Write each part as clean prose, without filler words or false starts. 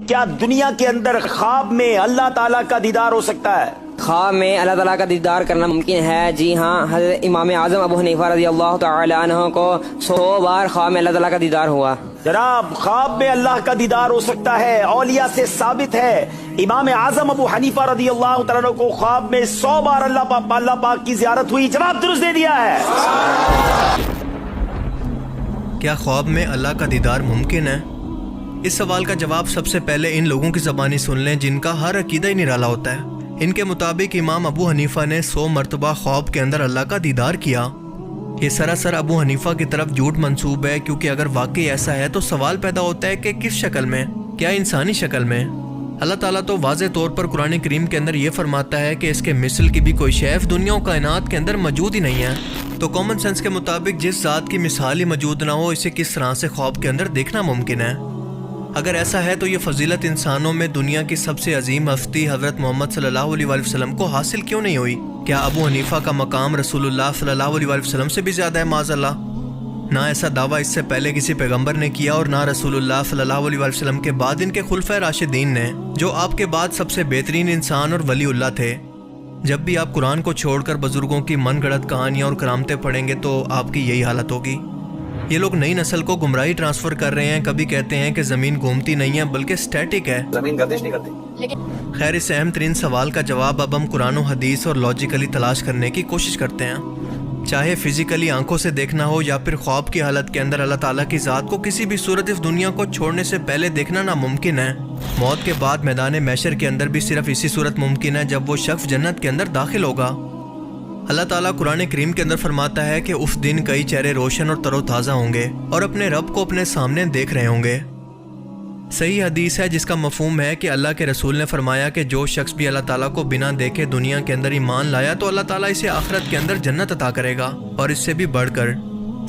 کیا دنیا کے اندر خواب میں اللہ تعالیٰ کا دیدار ہو سکتا ہے؟ خواب میں اللہ تعالیٰ کا دیدار کرنا ممکن ہے، جی ہاں۔ حضرت امام اعظم ابو حنیفہ رضی اللہ تعالی عنہ کو 100 بار خواب میں اللہ تعالیٰ کا دیدار ہوا۔ جناب، خواب میں اللہ کا دیدار ہو سکتا ہے، اولیاء سے ثابت ہے۔ امام اعظم ابو حنیفہ رضی اللہ تعالیٰ عنہ کو خواب میں 100 بار اللہ پاک کی زیارت ہوئی۔ جواب درست دے دیا ہے۔ کیا خواب میں اللہ کا دیدار ممکن ہے؟ اس سوال کا جواب سب سے پہلے ان لوگوں کی زبانی سن لیں جن کا ہر عقیدہ ہی نرالا ہوتا ہے۔ ان کے مطابق امام ابو حنیفہ نے 100 مرتبہ خواب کے اندر اللہ کا دیدار کیا۔ یہ سراسر ابو حنیفہ کی طرف جھوٹ منسوب ہے، کیونکہ اگر واقعی ایسا ہے تو سوال پیدا ہوتا ہے کہ کس شکل میں؟ کیا انسانی شکل میں؟ اللہ تعالیٰ تو واضح طور پر قرآن کریم کے اندر یہ فرماتا ہے کہ اس کے مثل کی بھی کوئی شے دنیا و کائنات کے اندر موجود ہی نہیں ہے۔ تو کامن سینس کے مطابق جس ذات کی مثال ہی موجود نہ ہو، اسے کس طرح سے خواب کے اندر دیکھنا ممکن ہے؟ اگر ایسا ہے تو یہ فضیلت انسانوں میں دنیا کی سب سے عظیم ہستی حضرت محمد صلی اللہ علیہ وآلہ وسلم کو حاصل کیوں نہیں ہوئی؟ کیا ابو حنیفہ کا مقام رسول اللہ صلی اللہ علیہ وآلہ وسلم سے بھی زیادہ ہے؟ معاذ اللہ، نہ ایسا دعویٰ اس سے پہلے کسی پیغمبر نے کیا، اور نہ رسول اللہ صلی اللہ علیہ وآلہ وسلم کے بعد ان کے خلفائے راشدین نے، جو آپ کے بعد سب سے بہترین انسان اور ولی اللہ تھے۔ جب بھی آپ قرآن کو چھوڑ کر بزرگوں کی من گھڑت کہانیاں اور کرامتیں پڑھیں گے تو آپ کی یہی حالت ہوگی۔ یہ لوگ نئی نسل کو گمراہی ٹرانسفر کر رہے ہیں۔ کبھی کہتے ہیں کہ زمین گھومتی نہیں ہے بلکہ سٹیٹک ہے، زمین گردش نہیں کرتی۔ خیر، اس اہم ترین سوال کا جواب اب ہم قرآن و حدیث اور لاجیکلی تلاش کرنے کی کوشش کرتے ہیں۔ چاہے فزیکلی آنکھوں سے دیکھنا ہو یا پھر خواب کی حالت کے اندر اللہ تعالیٰ کی ذات کو کسی بھی صورت اس دنیا کو چھوڑنے سے پہلے دیکھنا ناممکن ہے۔ موت کے بعد میدان محشر کے اندر بھی صرف اسی صورت ممکن ہے جب وہ شخص جنت کے اندر داخل ہوگا۔ اللہ تعالیٰ قرآن کریم کے اندر فرماتا ہے کہ اس دن کئی چہرے روشن اور تر و تازہ ہوں گے اور اپنے رب کو اپنے سامنے دیکھ رہے ہوں گے۔ صحیح حدیث ہے جس کا مفہوم ہے کہ اللہ کے رسول نے فرمایا کہ جو شخص بھی اللہ تعالیٰ کو بنا دیکھے دنیا کے اندر ایمان لایا تو اللہ تعالیٰ اسے آخرت کے اندر جنت عطا کرے گا، اور اس سے بھی بڑھ کر۔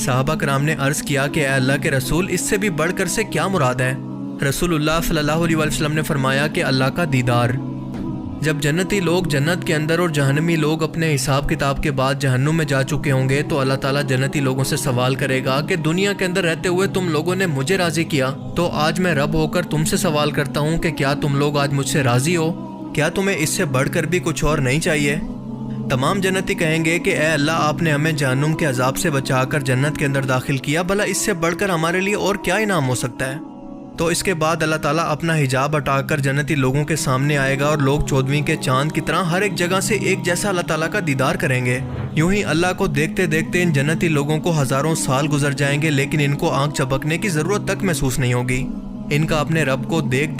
صحابہ کرام نے عرض کیا کہ اے اللہ کے رسول، اس سے بھی بڑھ کر سے کیا مراد ہے؟ رسول اللہ صلی اللہ علیہ وسلم نے فرمایا کہ اللہ کا دیدار۔ جب جنتی لوگ جنت کے اندر اور جہنمی لوگ اپنے حساب کتاب کے بعد جہنم میں جا چکے ہوں گے تو اللہ تعالیٰ جنتی لوگوں سے سوال کرے گا کہ دنیا کے اندر رہتے ہوئے تم لوگوں نے مجھے راضی کیا، تو آج میں رب ہو کر تم سے سوال کرتا ہوں کہ کیا تم لوگ آج مجھ سے راضی ہو؟ کیا تمہیں اس سے بڑھ کر بھی کچھ اور نہیں چاہیے؟ تمام جنتی کہیں گے کہ اے اللہ، آپ نے ہمیں جہنم کے عذاب سے بچا کر جنت کے اندر داخل کیا، بھلا اس سے بڑھ کر ہمارے لیے اور کیا انعام ہو سکتا ہے؟ تو اس کے بعد اللہ تعالیٰ اپنا حجاب ہٹا کر جنتی لوگوں کے سامنے آئے گا اور لوگ 14ویں کے چاند کی طرح ہر ایک جگہ سے ایک جیسا اللہ تعالیٰ کا دیدار کریں گے۔ یوں ہی اللہ کو دیکھتے دیکھتے ان جنتی لوگوں کو ہزاروں سال گزر جائیں گے، لیکن ان کو آنکھ چپکنے کی ضرورت تک محسوس نہیں ہوگی۔ ان کا اپنے رب کو دیکھ